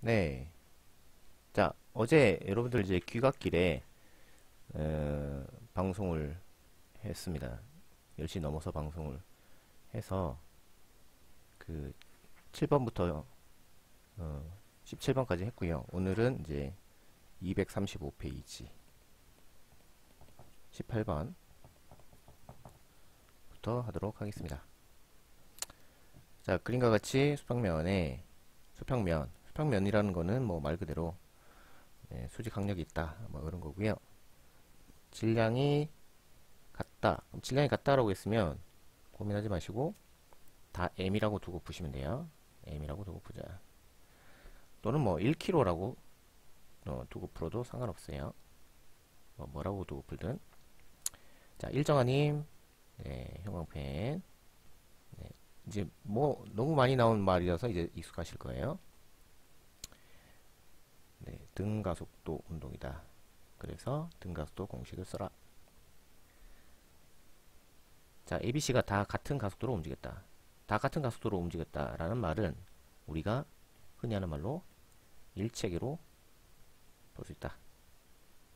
네. 자, 어제 여러분들 이제 귀갓길에 방송을 했습니다. 10시 넘어서 방송을 해서 그 7번부터 17번까지 했고요. 오늘은 이제 235페이지 18번부터 하도록 하겠습니다. 자, 그림과 같이 수평면이라는 거는 뭐 말 그대로 수직 강력이 있다, 뭐 그런 거고요. 질량이 같다. 그럼 질량이 같다라고 했으면 고민하지 마시고 다 m이라고 두고 푸시면 돼요. m이라고 두고 푸자. 또는 뭐 1kg라고 두고 풀어도 상관없어요. 뭐라고 두고 풀든. 자, 일정한 힘, 네, 형광펜. 네, 이제 뭐 너무 많이 나온 말이라서 이제 익숙하실 거예요. 네, 등가속도 운동이다. 그래서 등가속도 공식을 써라. 자, ABC가 다 같은 가속도로 움직였다. 다 같은 가속도로 움직였다라는 말은 우리가 흔히 하는 말로 일체계로 볼 수 있다.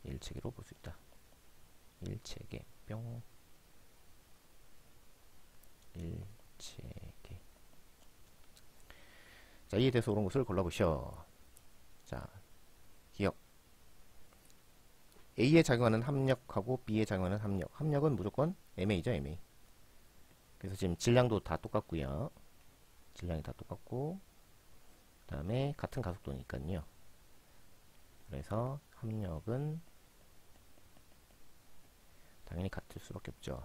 일체계로 볼 수 있다. 일체계 뿅. 일체계. 자, 이에 대해서 옳은 것을 골라보시오. 자, 기억. A에 작용하는 합력하고 B에 작용하는 합력. 합력은 무조건 MA죠, MA. 그래서 지금 질량도 다 똑같고요. 질량이 다 똑같고, 그 다음에 같은 가속도니까요. 그래서 합력은 당연히 같을 수밖에 없죠.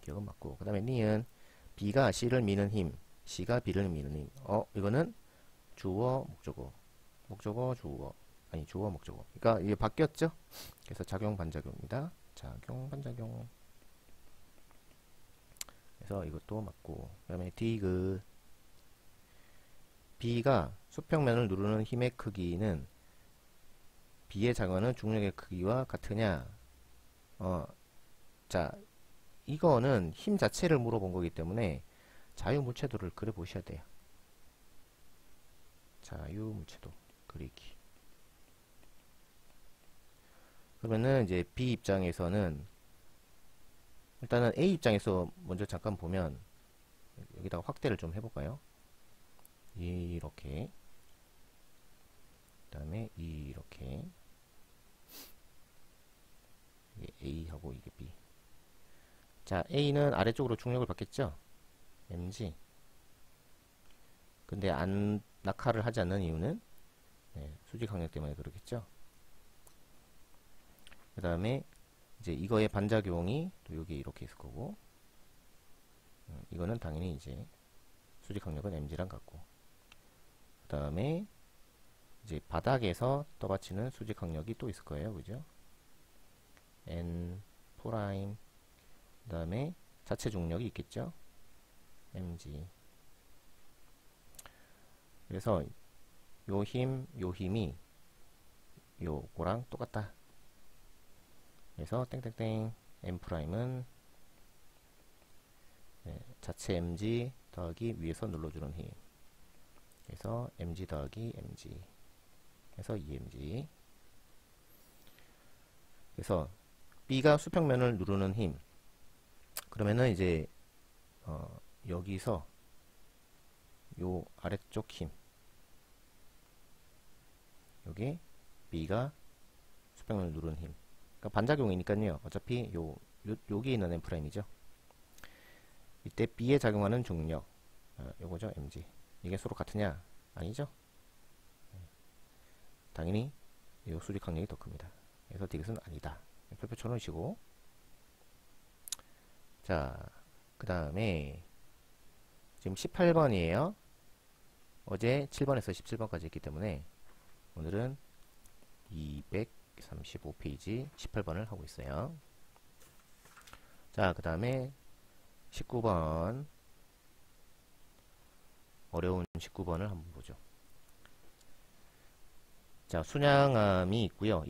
기억은 맞고. 그 다음에 니은 B가 C를 미는 힘, C가 B를 미는 힘. 이거는 주어, 목적어. 목적어, 주어. 아니, 주어, 목적어. 그러니까 이게 바뀌었죠? 그래서 작용, 반작용입니다. 작용, 반작용. 그래서 이것도 맞고. 그 다음에 디귿. B가 수평면을 누르는 힘의 크기는 B에 작용하는 중력의 크기와 같으냐? 자, 이거는 힘 자체를 물어본 거기 때문에 자유물체도를 그려 보셔야 돼요. 자유물체도 그리기. 그러면은 이제 B 입장에서는 일단은 A 입장에서 먼저 잠깐 보면 여기다가 확대를 좀 해볼까요? 이렇게. 그 다음에 이렇게. 이게 A하고 이게 B. 자, A는 아래쪽으로 중력을 받겠죠? mg. 근데 안 낙하를 하지 않는 이유는 수직 강력 때문에 그러겠죠? 그 다음에 이제 이거의 반작용이 또 여기 이렇게 있을 거고, 이거는 당연히 이제 수직 강력은 mg랑 같고, 그 다음에 이제 바닥에서 떠받치는 수직 강력이 또 있을 거예요, 그죠? n 프라임. 그 다음에 자체 중력이 있겠죠? mg. 그래서 요 힘이 요거랑 똑같다. 그래서 땡땡땡 m 프라임은 자체 mg 더하기 위에서 눌러주는 힘. 그래서 mg 더하기 mg. 그래서 2mg. 그래서 B가 수평면을 누르는 힘. 그러면은 이제 여기서 요 아래쪽 힘. 여기 B가 수평면을 누르는 힘. 그러니까 반작용이니까요. 어차피 여기에 있는 M'이죠. 이때 B에 작용하는 중력. 요거죠, mg. 이게 서로 같으냐? 아니죠. 당연히 요 수직 강력이 더 큽니다. 그래서 디귿은 아니다. 별표 쳐놓으시고. 자, 그 다음에 지금 18번이에요. 어제 7번에서 17번까지 했기 때문에 오늘은 235페이지 18번을 하고 있어요. 자, 그 다음에 19번. 어려운 19번을 한번 보죠. 자, 순양함이 있고요.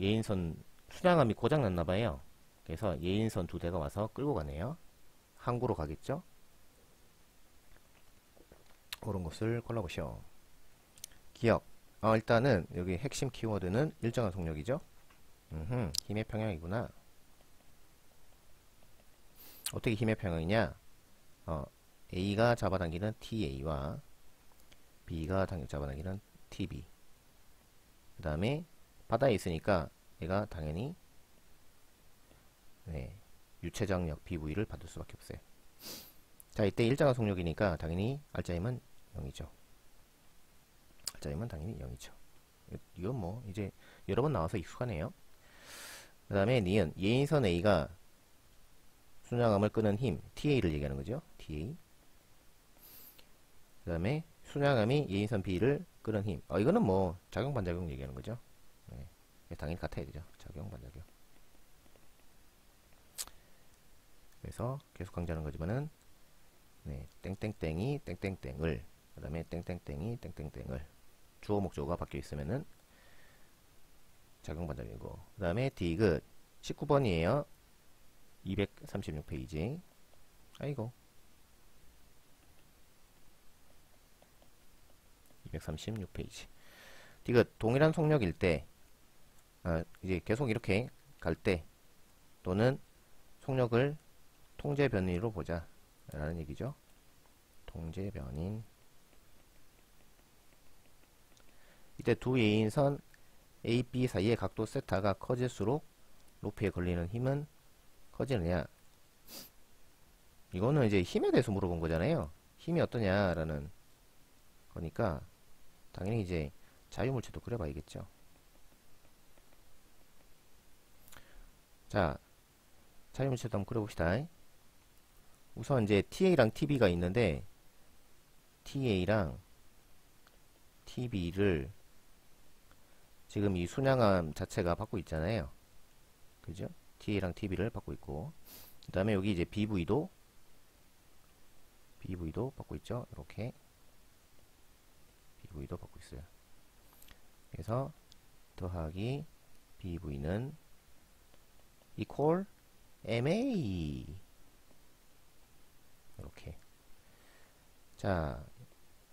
순양함이 고장났나봐요. 그래서 예인선 두 대가 와서 끌고 가네요. 항구로 가겠죠? 옳은 것을 골라보시오. 기억. 일단은 여기 핵심 키워드는 일정한 속력이죠. 힘의 평형이구나. 어떻게 힘의 평형이냐? A가 잡아당기는 TA와 B가 잡아당기는 TB. 그 다음에 바다에 있으니까 얘가 당연히 유체장력 BV를 받을 수밖에 없어요. 자, 이때 일정한 속력이니까 당연히 알짜임은 0이죠. 알짜임은 당연히 0이죠. 이건 뭐 이제 여러 번 나와서 익숙하네요. 그 다음에 니은 예인선 A가 순양암을 끄는 힘 TA를 얘기하는 거죠. TA. 그 다음에 순양암이 예인선 B를 끄는 힘. 이거는 뭐 작용 반작용 얘기하는 거죠. 당연히 같아야 되죠. 작용 반작용. 그래서 계속 강조하는 거지만은 땡땡땡이 땡땡땡을, 그 다음에 땡땡땡이 땡땡땡을, 주어 목적어가 바뀌어 있으면은 작용 반작용이고, 그 다음에 디귿 19번이에요 236페이지. 아이고 236페이지. 디귿 동일한 속력일 때, 이제 계속 이렇게 갈 때, 또는 속력을 통제 변인으로 보자 라는 얘기죠. 통제 변인. 이때 두 예인선 A, B 사이의 각도 세타가 커질수록 로프에 걸리는 힘은 커지느냐. 이거는 이제 힘에 대해서 물어본 거잖아요. 힘이 어떠냐라는 거니까 당연히 이제 자유물체도 그려봐야겠죠. 자, 자유물체도 한번 그려봅시다. 우선 이제 TA랑 TB가 있는데 TA랑 TB를 지금 이 순양암 자체가 받고 있잖아요. 그죠? TA랑 TB를 받고 있고, 그 다음에 여기 이제 BV도 받고 있죠. 이렇게 BV도 받고 있어요. 그래서 더하기 BV는 equal MA. 이렇게. 자,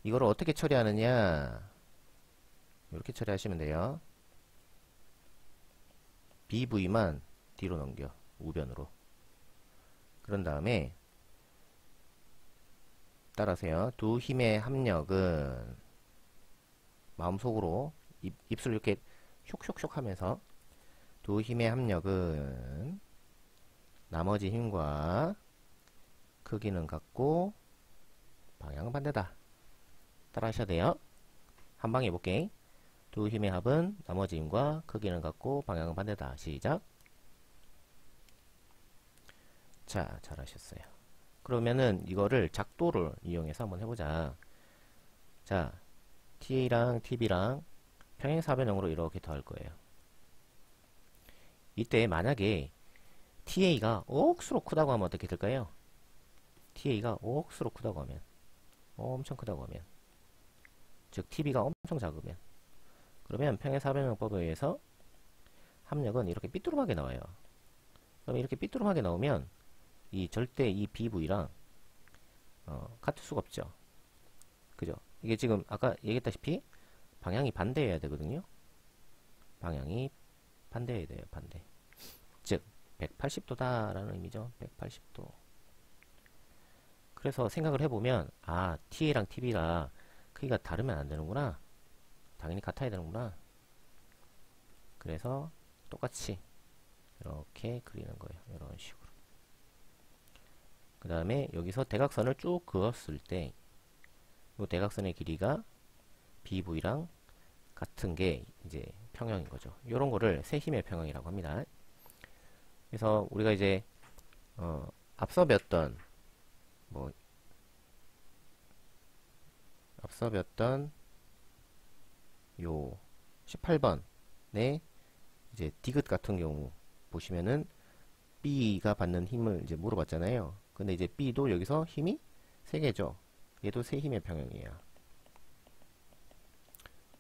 이거를 어떻게 처리하느냐? 이렇게 처리하시면 돼요. BV만 뒤로 넘겨. 우변으로. 그런 다음에 따라서요. 두 힘의 합력은 마음속으로 입술 이렇게 슉슉슉 하면서 두 힘의 합력은 나머지 힘과 크기는 같고 방향은 반대다. 따라 하셔야 돼요. 한 방에 해볼게. 두 힘의 합은 나머지 힘과 크기는 같고 방향은 반대다. 시작. 자, 잘하셨어요. 그러면은 이거를 작도를 이용해서 한번 해보자. 자, TA랑 TB랑 평행사변형으로 이렇게 더할 거예요. 이때 만약에 TA가 억수로 크다고 하면 어떻게 될까요? TA가 억수로 크다고 하면, 엄청 크다고 하면, 즉 TB가 엄청 작으면, 그러면 평행사변형법에 의해서 합력은 이렇게 삐뚤음하게 나와요. 그럼 이렇게 삐뚤음하게 나오면 이 절대 이 BV랑 같을 수가 없죠. 그죠? 이게 지금 아까 얘기했다시피 방향이 반대해야 되거든요. 방향이 반대해야 돼요. 반대. 즉 180도다 라는 의미죠. 180도. 그래서 생각을 해보면 TA랑 TB가 크기가 다르면 안 되는구나. 당연히 같아야 되는구나. 그래서 똑같이 이렇게 그리는 거예요. 이런 식으로. 그 다음에 여기서 대각선을 쭉 그었을 때 이 대각선의 길이가 BV랑 같은 게 이제 평형인 거죠. 이런 거를 세힘의 평형이라고 합니다. 그래서 우리가 이제 앞서 배웠던 요 18번에 이제 디귿 같은 경우 보시면은 B가 받는 힘을 이제 물어봤잖아요. 근데 이제 B도 여기서 힘이 3개죠. 얘도 세 힘의 평형이에요.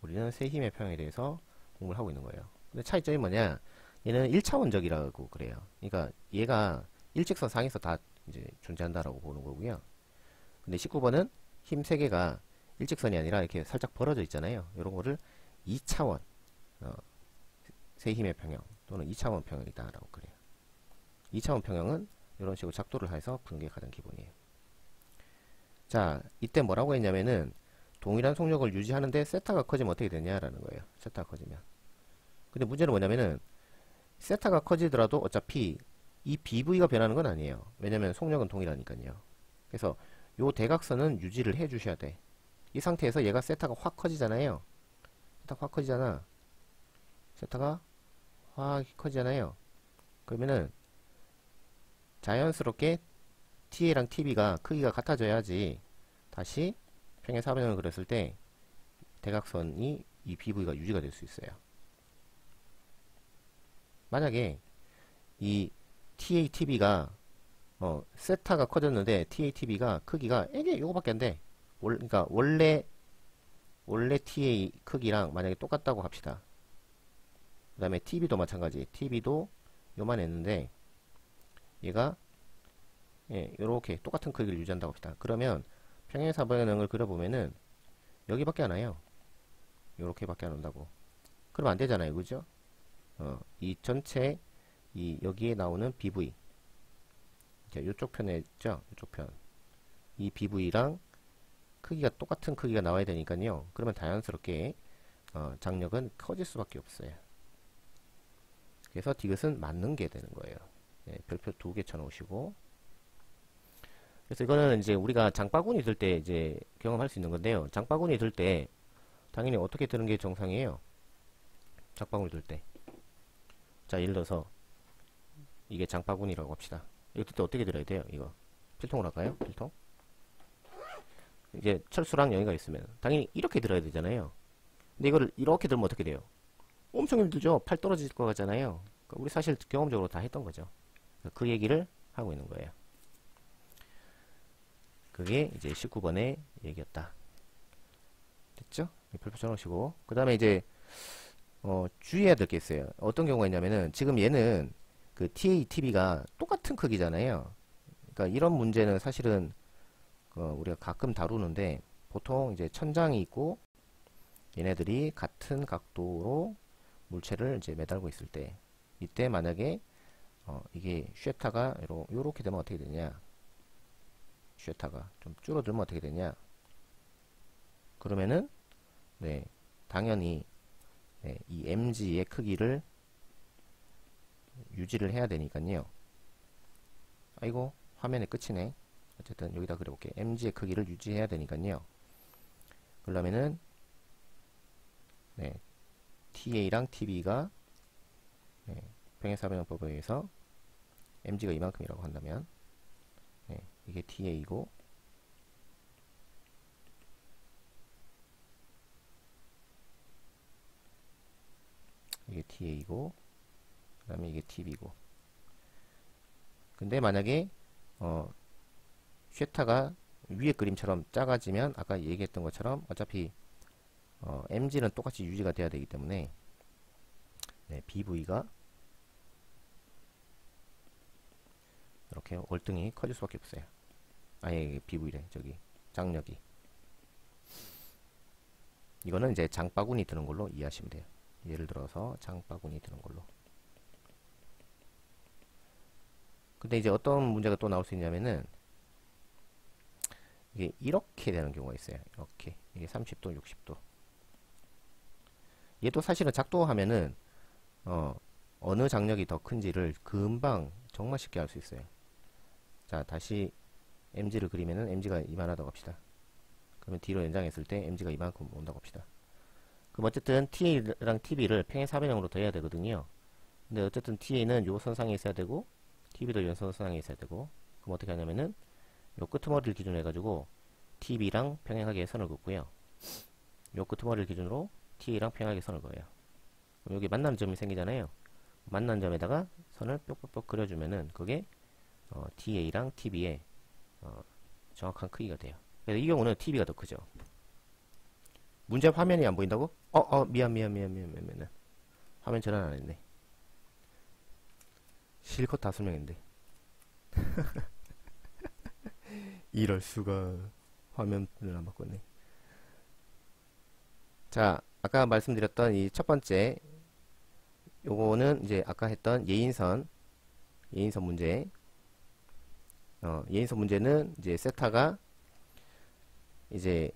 우리는 세 힘의 평형에 대해서 공부를 하고 있는 거예요. 근데 차이점이 뭐냐? 얘는 1차원적이라고 그래요. 그러니까 얘가 일직선 상에서 다 이제 존재한다라고 보는 거고요. 근데 19번은 힘 3개가 일직선이 아니라 이렇게 살짝 벌어져 있잖아요. 이런 거를 2차원 세힘의 평형 또는 2차원 평형이다 라고 그래요. 2차원 평형은 이런 식으로 작도를 해서 푸는 게 가장 기본이에요. 자, 이때 뭐라고 했냐면은 동일한 속력을 유지하는데 세타가 커지면 어떻게 되냐라는 거예요. 세타가 커지면. 근데 문제는 뭐냐면은 세타가 커지더라도 어차피 이 BV가 변하는 건 아니에요. 왜냐면 속력은 동일하니까요. 그래서 요 대각선은 유지를 해 주셔야 돼. 이 상태에서 얘가 세타가 확 커지잖아요. 세타가 확 커지잖아. 세타가 확 커지잖아요. 그러면은 자연스럽게 TA랑 TB가 크기가 같아져야지 다시 평행 사변형을 그렸을 때 대각선이 이 BV가 유지가 될 수 있어요. 만약에 이 TA, TB가 세타가 커졌는데 TA, TB가 크기가 이게 요거밖에 안 돼. 그러니까 원래 TA 크기랑 만약에 똑같다고 합시다. 그 다음에 TB도 마찬가지. TB도 요만했는데 얘가 요렇게 똑같은 크기를 유지한다고 합시다. 그러면 평행사변형을 그려보면은 여기밖에 안 와요. 요렇게밖에 안 온다고. 그러면 안 되잖아요. 그죠? 이 전체 여기에 나오는 BV 요쪽 편에 있죠? 요쪽 편. 이 BV랑 크기가 똑같은 크기가 나와야 되니까요. 그러면 자연스럽게 장력은 커질 수밖에 없어요. 그래서 디귿은 맞는 게 되는 거예요. 별표 2개 쳐놓으시고. 그래서 이거는 이제 우리가 장바구니 들 때 이제 경험할 수 있는 건데요. 장바구니 들 때 당연히 어떻게 드는 게 정상이에요? 장바구니 들 때. 자, 예를 들어서 이게 장바구니라고 합시다. 이거 들 때 어떻게 들어야 돼요? 이거 필통으로 할까요? 필통. 이제 철수랑 여기가 있으면 당연히 이렇게 들어야 되잖아요. 근데 이거를 이렇게 들면 어떻게 돼요? 엄청 힘들죠. 팔 떨어질 것 같잖아요. 그러니까 우리 사실 경험적으로 다 했던 거죠. 그 얘기를 하고 있는 거예요. 그게 이제 19번의 얘기였다. 됐죠? 별표 쳐놓으시고. 그 다음에 이제 주의해야 될 게 있어요. 어떤 경우가 있냐면은 지금 얘는 그 TA, TB가 똑같은 크기잖아요. 그러니까 이런 문제는 사실은 우리가 가끔 다루는데 보통 이제 천장이 있고 얘네들이 같은 각도로 물체를 이제 매달고 있을 때 이때 만약에 이게 쉐타가 요렇게 되면 어떻게 되냐? 쉐타가 좀 줄어들면 어떻게 되냐? 그러면은 당연히 이 MG의 크기를 유지를 해야 되니까요. 아이고 화면의 끝이네. 어쨌든 여기다 그려볼게. MG의 크기를 유지해야 되니까요. 그러면은 TA랑 TB가 평행사변형법에 의해서 MG가 이만큼이라고 한다면 이게 TA이고 이게 TA이고 그 다음에 이게 TB고. 근데 만약에 쉐타가 위에 그림처럼 작아지면 아까 얘기했던 것처럼 어차피 MG는 똑같이 유지가 돼야 되기 때문에 BV가 이렇게 월등히 커질 수밖에 없어요. 아예 BV래. 저기 장력이. 이거는 이제 장바구니 드는 걸로 이해하시면 돼요. 예를 들어서 장바구니 드는 걸로. 근데 이제 어떤 문제가 또 나올 수 있냐면은 이게 이렇게 되는 경우가 있어요. 이렇게. 이게 30도, 60도. 얘도 사실은 작동하면은 어느 장력이 더 큰지를 금방 정말 쉽게 알 수 있어요. 자, 다시 MG를 그리면은 MG가 이만하다고 합시다. 그러면 뒤로 연장했을 때 MG가 이만큼 온다고 합시다. 그럼 어쨌든 TA랑 TB를 평행사변형으로 더해야 되거든요. 근데 어쨌든 TA는 요 선상에 있어야 되고 TB도 요 선상에 있어야 되고. 그럼 어떻게 하냐면은 요 끄트머리를 기준으로 해가지고 TB랑 평행하게 선을 긋고요. 요 끄트머리를 기준으로 TA랑 평행하게 선을 그어요. 그럼 여기 만나는 점이 생기잖아요. 만나는 점에다가 선을 뾱뾱뾱 그려주면은 그게 TA랑 TB의 정확한 크기가 돼요. 그래서 이 경우는 TB가 더 크죠. 문제 화면이 안 보인다고? 미안. 화면 전환 안 했네. 실컷 다 설명했는데. 이럴 수가. 화면을 안 바꿨네. 자, 아까 말씀드렸던 이 첫 번째 요거는 이제 아까 했던 예인선 문제. 예인선 문제는 이제 세타가 이제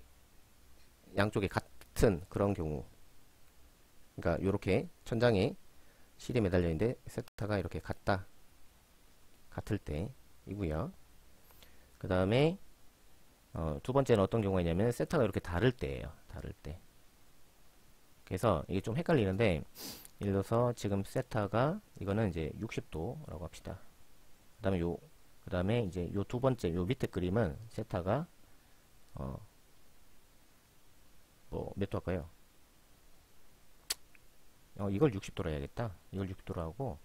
양쪽에 같은 그런 경우, 그러니까 요렇게 천장에 실이 매달려 있는데 세타가 이렇게 같을 때이고요. 그 다음에 두 번째는 어떤 경우가 있냐면 세타가 이렇게 다를 때예요. 다를 때. 그래서 이게 좀 헷갈리는데, 예를 들어서 지금 세타가 이거는 이제 60도라고 합시다. 그 다음에 이제 요 두 번째 요 밑에 그림은 세타가 뭐 몇 도 할까요? 이걸 60도로 해야겠다. 이걸 60도로 하고,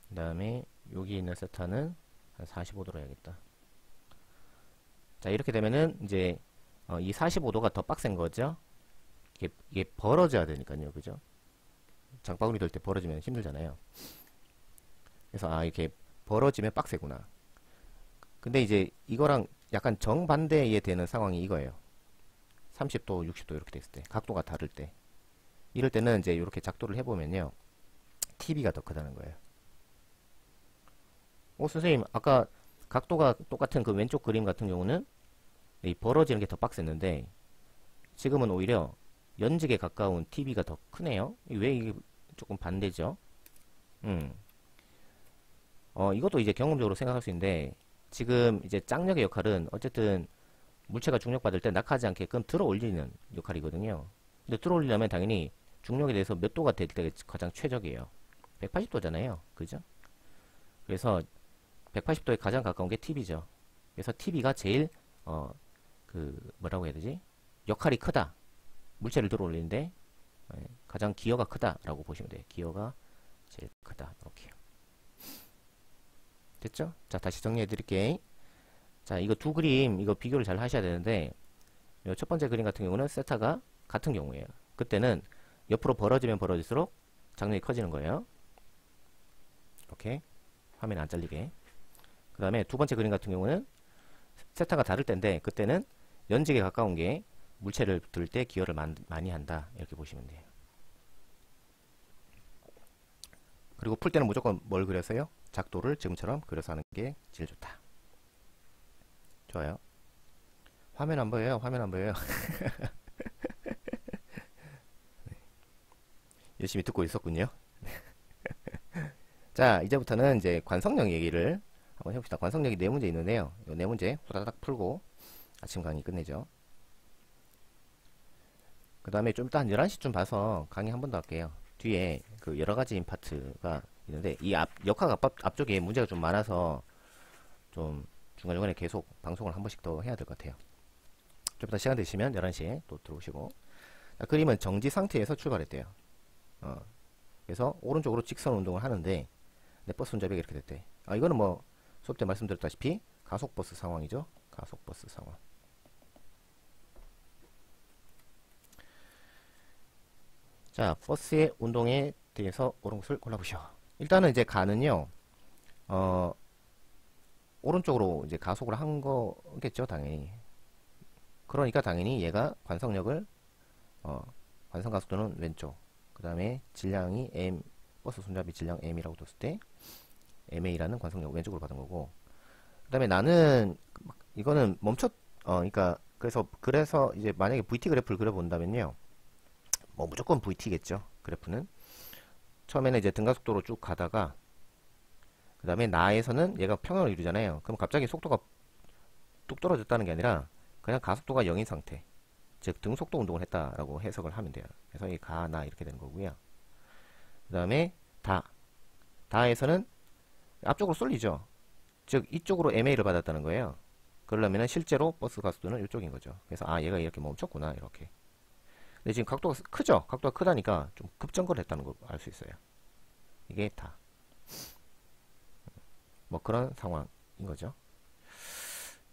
그 다음에 여기 있는 세타는 한 45도로 해야겠다. 자, 이렇게 되면은 이제 이 45도가 더 빡센 거죠. 이게 벌어져야 되니까요, 그죠? 장바구니 돌 때 벌어지면 힘들잖아요. 그래서 이렇게 벌어지면 빡세구나. 근데 이제 이거랑 약간 정반대에 되는 상황이 이거예요. 30도, 60도 이렇게 됐을 때, 각도가 다를 때, 이럴 때는 이제 이렇게 작도를 해보면요, TV가 더 크다는 거예요. 선생님, 아까 각도가 똑같은 그 왼쪽 그림 같은 경우는 이 벌어지는 게 더 빡셌는데, 지금은 오히려 연직에 가까운 TV가 더 크네요. 왜 이게 조금 반대죠? 이것도 이제 경험적으로 생각할 수 있는데, 지금 이제 张力의 역할은 어쨌든 물체가 중력받을 때 낙하지 않게끔 들어 올리는 역할이거든요. 근데 들어 올리려면 당연히 중력에 대해서 몇 도가 될 때가 가장 최적이에요. 180도잖아요. 그죠? 그래서 180도에 가장 가까운 게 TV죠. 그래서 TV가 제일 뭐라고 해야 되지? 역할이 크다. 물체를 들어 올리는데 가장 기여가 크다라고 보시면 돼요. 기여가 제일 크다. 이렇게요. 됐죠? 자, 다시 정리해 드릴게요. 자, 이거 두 그림 이거 비교를 잘 하셔야 되는데, 첫 번째 그림 같은 경우는 세타가 같은 경우예요. 그때는 옆으로 벌어지면 벌어질수록 장력이 커지는 거예요. 이렇게 화면 안 잘리게. 그 다음에 두 번째 그림 같은 경우는 세타가 다를 때인데, 그때는 연직에 가까운 게 물체를 들 때 기여를 많이 한다. 이렇게 보시면 돼요. 그리고 풀 때는 무조건 뭘 그렸어요? 작도를 지금처럼 그려서 하는 게 제일 좋다. 좋아요. 화면 안 보여요? 화면 안 보여요? 열심히 듣고 있었군요. 자, 이제부터는 이제 관성력 얘기를 한번 해봅시다. 관성력이 네 문제 있는데요. 이 네 문제 후다닥 풀고 아침 강의 끝내죠. 그 다음에 좀 이따 한 11시쯤 봐서 강의 한 번 더 할게요. 뒤에 그 여러 가지 파트가 있는데, 이 역학 앞쪽에 문제가 좀 많아서 좀 중간중간에 계속 방송을 한 번씩 더 해야 될 것 같아요. 좀 이따 시간 되시면 11시에 또 들어오시고. 자, 그림은 정지 상태에서 출발했대요. 그래서 오른쪽으로 직선 운동을 하는데, 내 버스 운전자가 이렇게 됐대. 이거는 뭐 수업 때 말씀드렸다시피 가속버스 상황이죠. 가속버스 상황. 자, 버스의 운동에 대해서 옳은 것을 골라보시오. 일단은 이제 가는요, 오른쪽으로 이제 가속을 한 거겠죠, 당연히. 그러니까 당연히 얘가 관성력을, 관성 가속도는 왼쪽. 그 다음에 질량이 M, 버스 손잡이 질량 M이라고 뒀을 때, MA라는 관성력 왼쪽으로 받은 거고. 그 다음에 나는, 이거는 그러니까, 그래서 이제 만약에 VT 그래프를 그려본다면요, 뭐 무조건 VT겠죠, 그래프는. 처음에는 이제 등가속도로 쭉 가다가, 그 다음에 나에서는 얘가 평형을 이루잖아요. 그럼 갑자기 속도가 뚝 떨어졌다는 게 아니라 그냥 가속도가 0인 상태, 즉 등속도 운동을 했다라고 해석을 하면 돼요. 그래서 이 가, 나 이렇게 되는 거고요. 그 다음에 다에서는 앞쪽으로 쏠리죠. 즉 이쪽으로 MA를 받았다는 거예요. 그러려면 실제로 버스 가속도는 이쪽인 거죠. 그래서 얘가 이렇게 멈췄구나, 이렇게. 근데 지금 각도가 크죠? 각도가 크다니까 좀 급정거를 했다는 걸 알 수 있어요. 이게 다. 뭐 그런 상황인 거죠.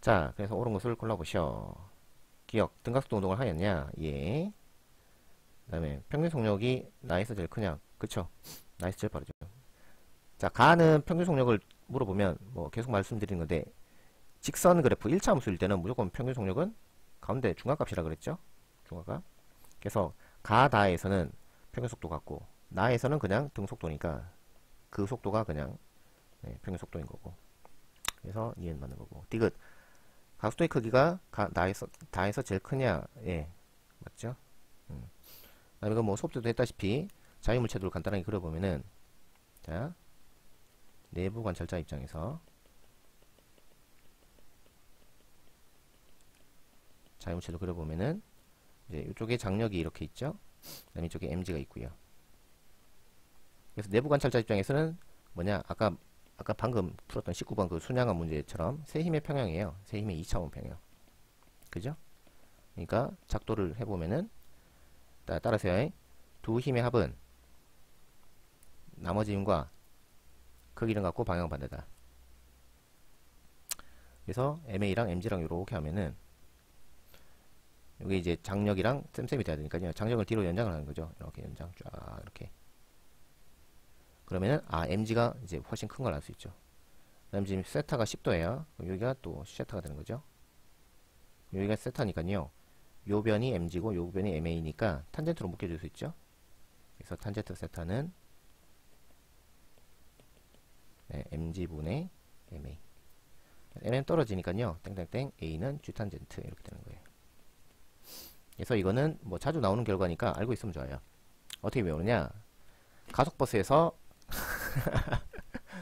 자, 그래서 옳은 것을 골라보셔. 기억, 등각속도 운동을 하였냐? 예. 그 다음에 평균 속력이 나에서 제일 크냐? 그쵸? 나에서 제일 빠르죠. 자, 가는 평균 속력을 물어보면 뭐 계속 말씀드리는 건데, 직선 그래프 1차 함수일 때는 무조건 평균 속력은 가운데 중간값이라 그랬죠? 중간값. 그래서 가다에서는 평균 속도 같고 나에서는 그냥 등 속도니까 그 속도가 그냥 평균 속도인 거고. 그래서 니은 맞는 거고. 디귿 가속도의 크기가 다에서 제일 크냐? 예, 맞죠? 그다음에 이거 뭐 수업 때도 했다시피 자유물체도를 간단하게 그려보면은, 자, 내부 관찰자 입장에서 자유물체도 그려보면은 이제 이쪽에 장력이 이렇게 있죠. 그다음에 이쪽에 mg가 있고요. 그래서 내부 관찰자 입장에서는 뭐냐? 아까 방금 풀었던 19번 그 순양한 문제처럼 세 힘의 평형이에요. 세 힘의 2차원 평형. 그죠? 그러니까 작도를 해보면은 따라서요. 두 힘의 합은 나머지 힘과 크기를 갖고 방향 반대다. 그래서 MA랑 MG랑 이렇게 하면은 여기 이제 장력이랑 쌤쌤이 돼야 되니까요. 장력을 뒤로 연장을 하는 거죠. 이렇게 연장 쫙 이렇게. 그러면은 MG가 이제 훨씬 큰 걸 알 수 있죠. 그다음 지금 세타가 10도예요. 그럼 여기가 또 세타가 되는 거죠. 여기가 세타니까요. 요 변이 MG고 요 변이 MA니까 탄젠트로 묶여줄 수 있죠. 그래서 탄젠트 세타는 MG분의 MA. M은 떨어지니까요. 땡땡땡 A는 G탄젠트 이렇게 되는 거예요. 그래서 이거는 뭐 자주 나오는 결과니까 알고 있으면 좋아요. 어떻게 외우느냐? 가속버스에서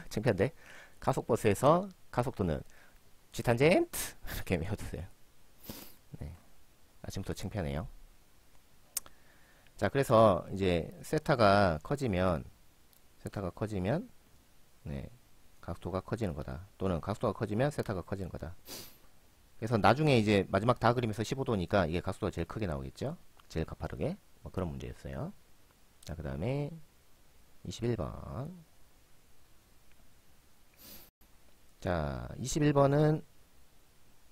창피한데? 가속버스에서 가속도는 G탄젠트 이렇게 외워두세요. 네. 아침부터 창피하네요. 자, 그래서 이제 세타가 커지면 네, 각도가 커지는 거다. 또는 각도가 커지면 세타가 커지는 거다. 그래서 나중에 이제 마지막 다 그리면서 15도니까 이게 각도가 제일 크게 나오겠죠? 제일 가파르게. 뭐 그런 문제였어요. 자, 그 다음에 21번. 자, 21번은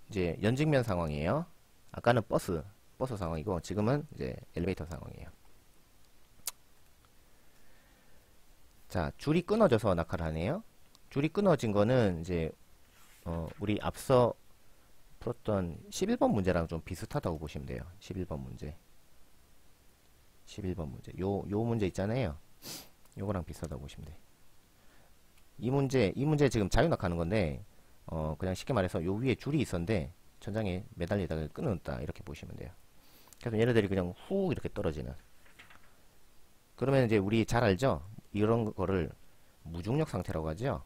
이제 연직면 상황이에요. 아까는 버스 상황이고 지금은 이제 엘리베이터 상황이에요. 자, 줄이 끊어져서 낙하를 하네요. 줄이 끊어진 거는 이제 우리 앞서 풀었던 11번 문제랑 좀 비슷하다고 보시면 돼요. 11번 문제. 요 문제 있잖아요. 요거랑 비슷하다고 보시면 돼. 이 문제 지금 자유낙하는 건데, 그냥 쉽게 말해서 요 위에 줄이 있었는데, 천장에 매달리다가 끊었다. 이렇게 보시면 돼요. 그래서 얘네들이 그냥 훅 이렇게 떨어지는. 그러면 이제 우리 잘 알죠? 이런 거를 무중력 상태라고 하죠?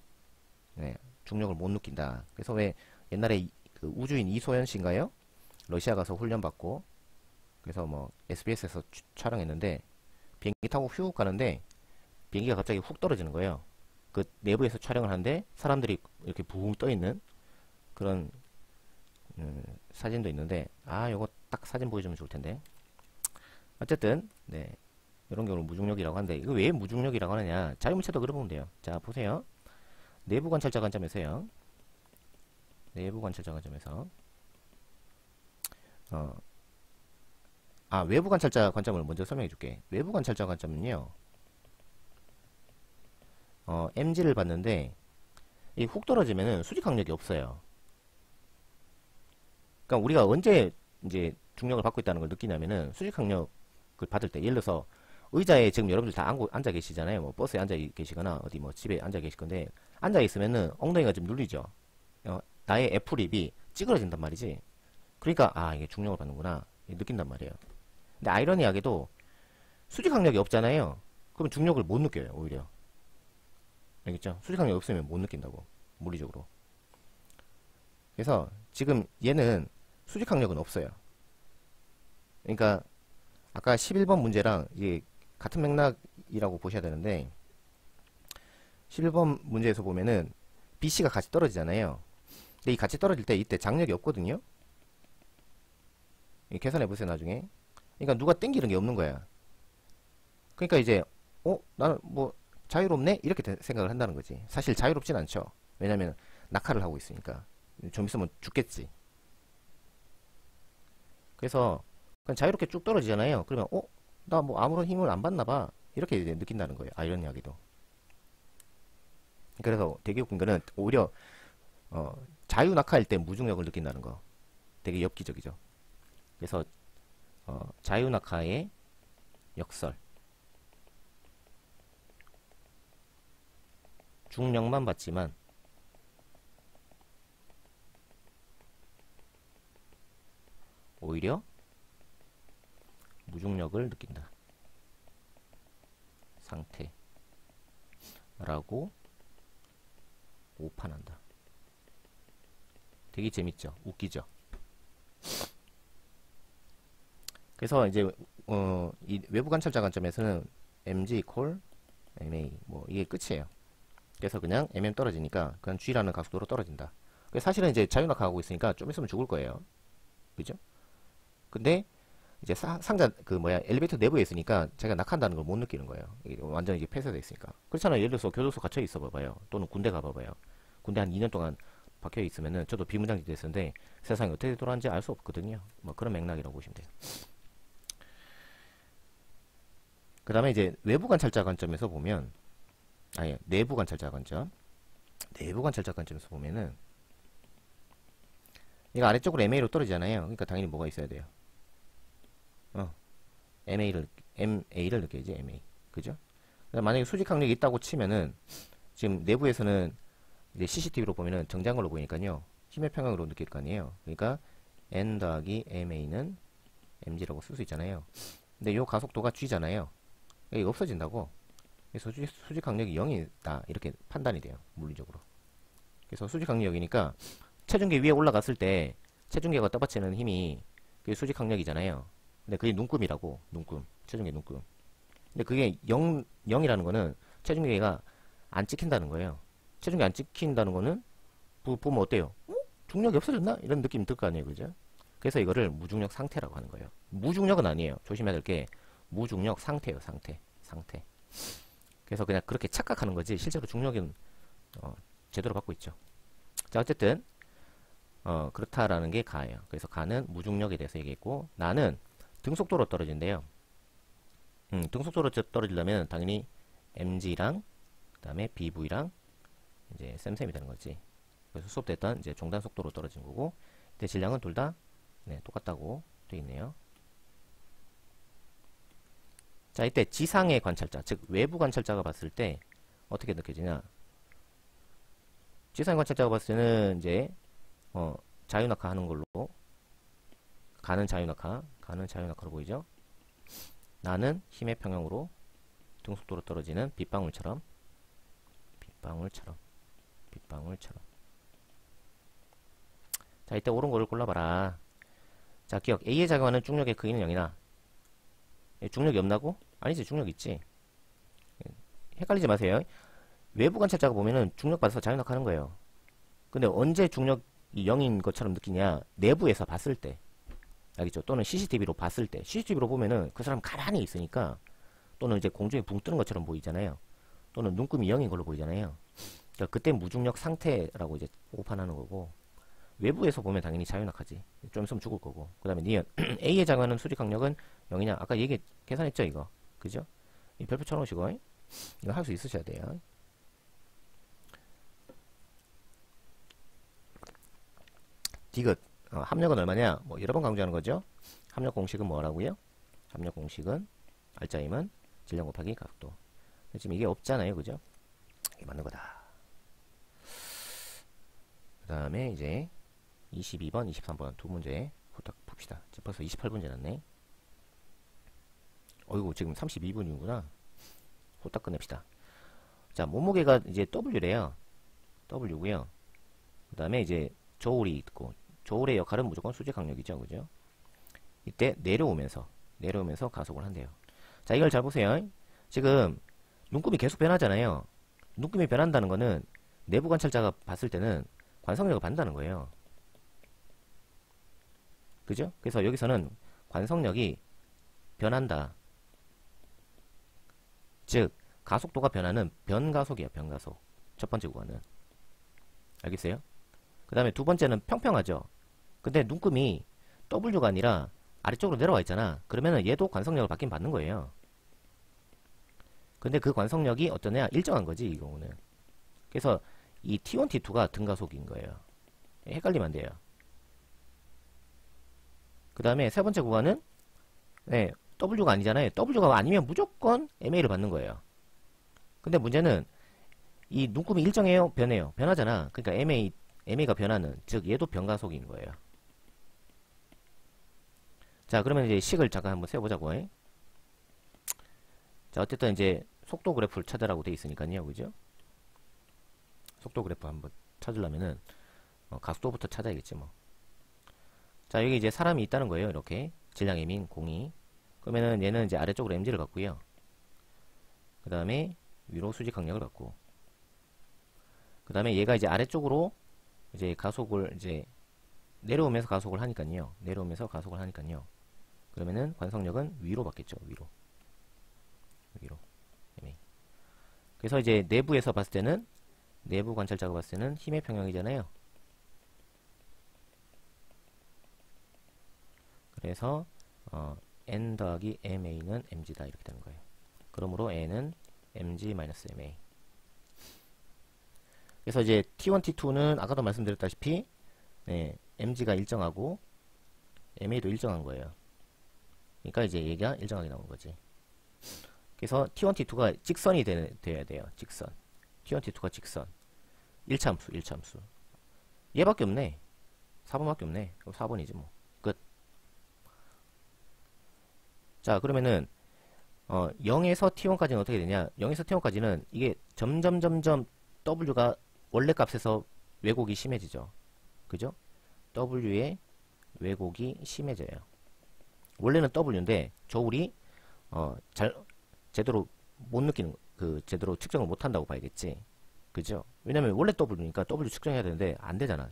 네, 중력을 못 느낀다. 그래서 왜 옛날에 그 우주인 이소연 씨인가요? 러시아 가서 훈련받고, 그래서 뭐 SBS에서 촬영했는데, 비행기 타고 휙 가는데, 비행기가 갑자기 훅 떨어지는 거예요. 그 내부에서 촬영을 하는데, 사람들이 이렇게 붕 떠있는 그런 사진도 있는데, 요거 딱 사진 보여주면 좋을 텐데. 어쨌든, 네. 이런 경우는 무중력이라고 하는데, 이거 왜 무중력이라고 하느냐? 자유물체도 그려보면 돼요. 자, 보세요. 내부 관찰자 관점에서요. 내부 관찰자 관점에서. 외부 관찰자 관점을 먼저 설명해 줄게. 외부 관찰자 관점은요, MG를 봤는데, 이 훅 떨어지면은 수직 강력이 없어요. 그러니까 우리가 언제 이제 중력을 받고 있다는 걸 느끼냐면은 수직 강력을 받을 때, 예를 들어서 의자에 지금 여러분들 다 앉아 계시잖아요. 뭐 버스에 앉아 계시거나 어디 뭐 집에 앉아 계실 건데, 앉아 있으면은 엉덩이가 좀 눌리죠. 나의 F립이 찌그러진단 말이지. 그러니까 이게 중력을 받는구나 느낀단 말이에요. 근데 아이러니하게도 수직 강력이 없잖아요. 그럼 중력을 못 느껴요. 오히려. 알겠죠? 수직 강력이 없으면 못 느낀다고. 물리적으로. 그래서 지금 얘는 수직 강력은 없어요. 그러니까 아까 11번 문제랑 이게 같은 맥락이라고 보셔야 되는데, 11번 문제에서 보면은 BC가 같이 떨어지잖아요. 근데 이 같이 떨어질 때 이때 장력이 없거든요. 계산해 보세요 나중에. 그러니까 누가 땡기는 게 없는 거야. 그러니까 이제 나는 뭐 자유롭네 이렇게 생각을 한다는 거지. 사실 자유롭진 않죠. 왜냐면 낙하를 하고 있으니까 좀 있으면 죽겠지. 그래서 그냥 자유롭게 쭉 떨어지잖아요. 그러면 나 뭐 아무런 힘을 안 받나 봐 이렇게 이제 느낀다는 거예요. 아이러니하게도. 그래서 되게 웃긴 거는 오히려 자유 낙하일 때 무중력을 느낀다는 거 되게 엽기적이죠. 그래서 자유낙하의 역설. 중력만 받지만 오히려 무중력을 느낀다. 상태라고 오판한다. 되게 재밌죠? 웃기죠? 그래서 이제 이 외부 관찰자 관점에서는 mg 콜 ma 뭐 이게 끝이에요. 그래서 그냥 mm 떨어지니까 그냥 g라는 각도로 떨어진다. 사실은 이제 자유낙하하고 있으니까 좀 있으면 죽을 거예요. 그죠? 근데 이제 상자 그 뭐야 엘리베이터 내부에 있으니까 제가 낙한다는 걸 못 느끼는 거예요. 이게 완전 이게 폐쇄되어 있으니까. 그렇잖아요. 예를 들어서 교도소 갇혀 있어 봐봐요. 또는 군대 가 봐봐요. 군대 한 2년 동안 박혀 있으면은 저도 비무장지 됐었는데 세상이 어떻게 돌아가는지 알 수 없거든요. 뭐 그런 맥락이라고 보시면 돼요. 그 다음에 이제 외부 관찰자 관점에서 보면 아니 내부 관찰자 관점 내부 관찰자 관점에서 보면은 얘가 아래쪽으로 MA로 떨어지잖아요. 그러니까 당연히 뭐가 있어야 돼요. MA를 느껴야지 MA. 그죠? 만약에 수직 항력이 있다고 치면은 지금 내부에서는 이제 CCTV로 보면은 정지한 걸로 보이니까요. 힘의 평형으로 느낄 거 아니에요. 그러니까 N 더하기 MA는 MG라고 쓸 수 있잖아요. 근데 요 가속도가 G잖아요. 이게 없어진다고. 그래서 수직 항력이 0이다. 이렇게 판단이 돼요. 물리적으로. 그래서 수직 항력이니까 체중계 위에 올라갔을 때 체중계가 떠받치는 힘이 그게 수직 항력이잖아요. 근데 그게 눈금이라고. 눈금. 체중계 눈금. 근데 그게 0이라는 거는 체중계가 안 찍힌다는 거예요. 체중계 안 찍힌다는 거는 보면 어때요? 중력이 없어졌나? 이런 느낌 들 거 아니에요. 그죠? 그래서 이거를 무중력 상태라고 하는 거예요. 무중력은 아니에요. 조심해야 될 게 무중력 상태예요. 상태. 그래서 그냥 그렇게 착각하는 거지 실제로 중력은 제대로 받고 있죠. 자, 어쨌든 그렇다라는 게 가예요. 그래서 가는 무중력에 대해서 얘기했고, 나는 등속도로 떨어진대요. 등속도로 떨어지려면 당연히 mg랑 그 다음에 bv랑 이제 쌤쌤이 되는 거지. 그래서 수업 때 했던 이제 종단 속도로 떨어진 거고, 근데 질량은 둘 다 똑같다고 돼 있네요. 자, 이때 지상의 관찰자, 즉 외부 관찰자가 봤을 때 어떻게 느껴지냐? 지상의 관찰자가 봤을 때는 이제 자유낙하 하는 걸로 가는 자유낙하로 보이죠? 나는 힘의 평형으로 등속도로 떨어지는 빗방울처럼 자, 이때 옳은 거를 골라봐라. 자, 기억. A에 작용하는 중력의 크기는 0이나 중력이 없나고? 아니지, 중력 있지. 헷갈리지 마세요. 외부 관찰자가 보면은 중력 받아서 자유낙하는 거예요. 근데 언제 중력이 0인 것처럼 느끼냐? 내부에서 봤을 때. 알겠죠? 또는 CCTV로 봤을 때. CCTV로 보면은 그 사람 가만히 있으니까, 또는 이제 공중에 붕 뜨는 것처럼 보이잖아요. 또는 눈금이 0인 걸로 보이잖아요. 그러니까 그때 무중력 상태라고 이제 오판하는 거고, 외부에서 보면 당연히 자유낙하지. 좀 있으면 죽을 거고. 그 다음에 니은 A에 작용하는 수직 강력은 0이냐? 아까 계산했죠, 이거. 그죠? 이 별표 쳐놓으시고 이거 할 수 있으셔야 돼요. 디귿 합력은 얼마냐? 뭐 여러 번 강조하는 거죠. 합력 공식은 뭐라고요? 합력 공식은 알짜임은 질량 곱하기 각도. 지금 이게 없잖아요, 그죠? 이게 맞는 거다. 그 다음에 이제 22번, 23번 두 문제 후딱 풉시다. 벌써 28분 지났네. 어이구, 지금 32분이구나. 후딱 끝냅시다. 자, 몸무게가 이제 W래요. W고요. 그 다음에 이제 저울이 있고, 저울의 역할은 무조건 수직 강력이죠, 그죠? 이때 내려오면서 가속을 한대요. 자, 이걸 잘 보세요. 지금 눈금이 계속 변하잖아요. 눈금이 변한다는 거는 내부 관찰자가 봤을 때는 관성력을 받는다는 거예요. 그죠? 그래서 여기서는 관성력이 변한다. 즉 가속도가 변하는 변가속이에요. 변가속. 첫 번째 구간은. 알겠어요? 그 다음에 두 번째는 평평하죠. 근데 눈금이 W가 아니라 아래쪽으로 내려와 있잖아. 그러면은 얘도 관성력을 받긴 받는 거예요. 근데 그 관성력이 어떠냐? 일정한 거지, 이 경우는. 그래서 이 T1, T2가 등가속인 거예요. 헷갈리면 안 돼요. 그 다음에 세 번째 구간은 네, W가 아니잖아요. W가 아니면 무조건 MA를 받는 거예요. 근데 문제는 이 눈금이 일정해요? 변해요? 변하잖아. 그러니까 MA가 변하는, 즉 얘도 변가속인 거예요. 자, 그러면 이제 식을 잠깐 한번 세워보자고. 자, 어쨌든 이제 속도 그래프를 찾으라고 돼 있으니까요. 그죠? 속도 그래프 한번 찾으려면은 각도부터 찾아야겠지 뭐. 자, 여기 이제 사람이 있다는 거예요. 이렇게 질량 M인 공이. 그러면은 얘는 이제 아래쪽으로 mg를 갖고요. 그 다음에 위로 수직 강력을 갖고. 그 다음에 얘가 이제 아래쪽으로 이제 가속을 이제 내려오면서 가속을 하니까요. 내려오면서 가속을 하니까요. 그러면은 관성력은 위로 받겠죠. 위로. MA. 그래서 이제 내부에서 봤을 때는, 내부 관찰자가 봤을 때는 힘의 평형이잖아요. 그래서 n 더하기 ma는 mg다 이렇게 되는 거예요. 그러므로 n은 mg-ma. 그래서 이제 t1, t2는 아까도 말씀드렸다시피 네, mg가 일정하고 ma도 일정한 거예요. 그러니까 이제 얘가 일정하게 나오는 거지. 그래서 t1, t2가 직선이 돼야 돼요. 직선. t1, t2가 직선. 1차함수, 1차함수. 얘밖에 없네. 4번밖에 없네. 그럼 4번이지 뭐. 끝. 자, 그러면은 0에서 t1까지는 어떻게 되냐? 0에서 t1까지는 이게 점점 w가 원래 값에서 왜곡이 심해지죠. 그죠? w의 왜곡이 심해져요. 원래는 w인데 저울이 제대로 못 느끼는, 제대로 측정을 못 한다고 봐야겠지. 그죠? 왜냐면 원래 w니까 w 측정해야 되는데 안 되잖아.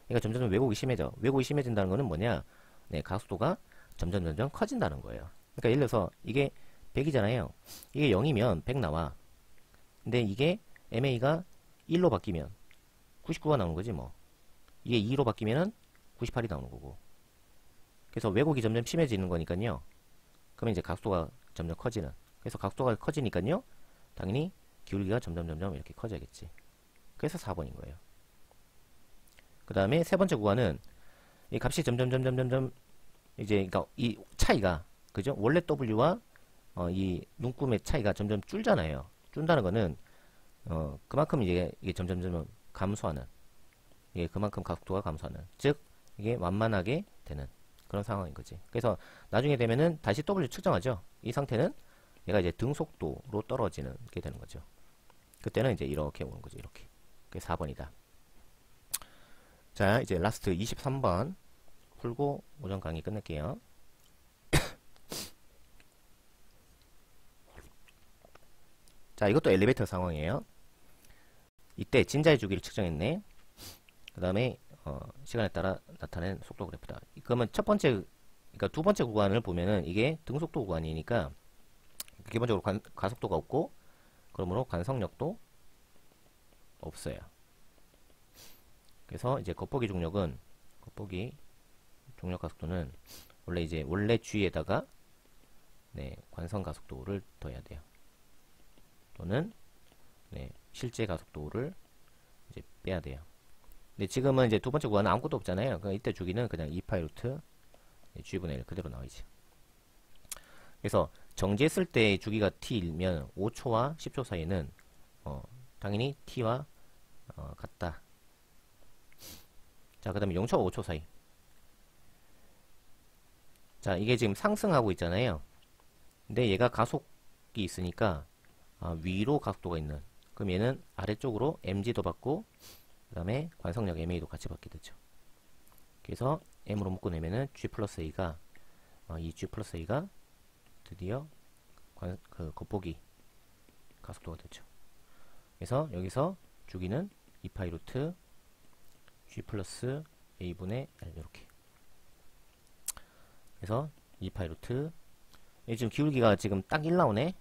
그러니까 점점 왜곡이 심해져. 왜곡이 심해진다는 거는 뭐냐? 네, 가속도가 점점 커진다는 거예요. 그러니까 예를 들어서 이게 100이잖아요. 이게 0이면 100 나와. 근데 이게 MA가 1로 바뀌면 99가 나오는 거지 뭐. 이게 2로 바뀌면은 98이 나오는 거고. 그래서 왜곡이 점점 심해지는 거니까요. 그러면 이제 각도가 점점 커지는. 그래서 각도가 커지니까요. 당연히 기울기가 점점 이렇게 커져야겠지. 그래서 4번인 거예요. 그 다음에 세 번째 구간은 이 값이 점점 이제 그러니까 이 차이가, 그죠? 원래 W와 이 눈금의 차이가 점점 줄잖아요. 줄다는 거는 그만큼 이게 점점 감소하는, 이게 그만큼 각도가 감소하는, 즉 이게 완만하게 되는 그런 상황인 거지. 그래서 나중에 되면은 다시 W 측정하죠. 이 상태는 얘가 이제 등속도로 떨어지는 게 되는 거죠. 그때는 이제 이렇게 오는 거죠. 이렇게. 그게 4번이다. 자, 이제 라스트 23번 풀고 오전 강의 끝낼게요. 자, 이것도 엘리베이터 상황이에요. 이때 진자의 주기를 측정했네. 그 다음에 시간에 따라 나타낸 속도 그래프다. 그러면 첫 번째, 그러니까 두 번째 구간을 보면은 이게 등속도 구간이니까 기본적으로 가속도가 없고, 그러므로 관성력도 없어요. 그래서 이제 겉보기 중력은, 겉보기 중력 가속도는 원래 G에다가 네, 관성 가속도를 더해야 돼요. 또는 네, 실제 가속도를 이제 빼야 돼요. 근데 지금은 이제 두 번째 구간은 아무것도 없잖아요. 그러니까 이때 주기는 그냥 2파이 루트 G분의 1 그대로 나와있지. 그래서 정지했을 때 주기가 t이면 5초와 10초 사이에는 당연히 t와 같다. 자, 그 다음에 0초와 5초 사이. 자, 이게 지금 상승하고 있잖아요. 근데 얘가 가속이 있으니까 위로 각도가 있는, 그럼 얘는 아래쪽으로 mg도 받고 그 다음에 관성력 ma도 같이 받게 되죠. 그래서 m으로 묶어내면은 g 플러스 a가 이 g 플러스 a가 드디어 겉보기 가속도가 되죠. 그래서 여기서 주기는 2파이 루트 g 플러스 a분의 l 이렇게. 그래서 2파이 루트, 지금 기울기가 지금 딱 1 나오네.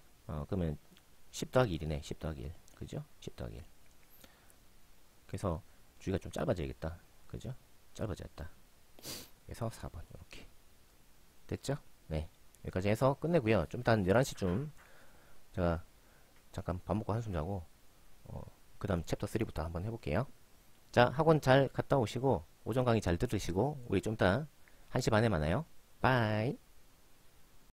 그러면 10 더하기 1이네. 10 더하기 1. 그죠? 10 더하기 1. 그래서 주기가 좀 짧아져야겠다. 그죠? 짧아졌다. 그래서 4번 이렇게 됐죠? 네, 여기까지 해서 끝내고요. 좀 이따 한 11시쯤 제가 잠깐 밥 먹고 한숨 자고 그 다음 챕터 3부터 한번 해볼게요. 자, 학원 잘 갔다 오시고 오전 강의 잘 들으시고 우리 좀 이따 1시 반에 만나요. 바이.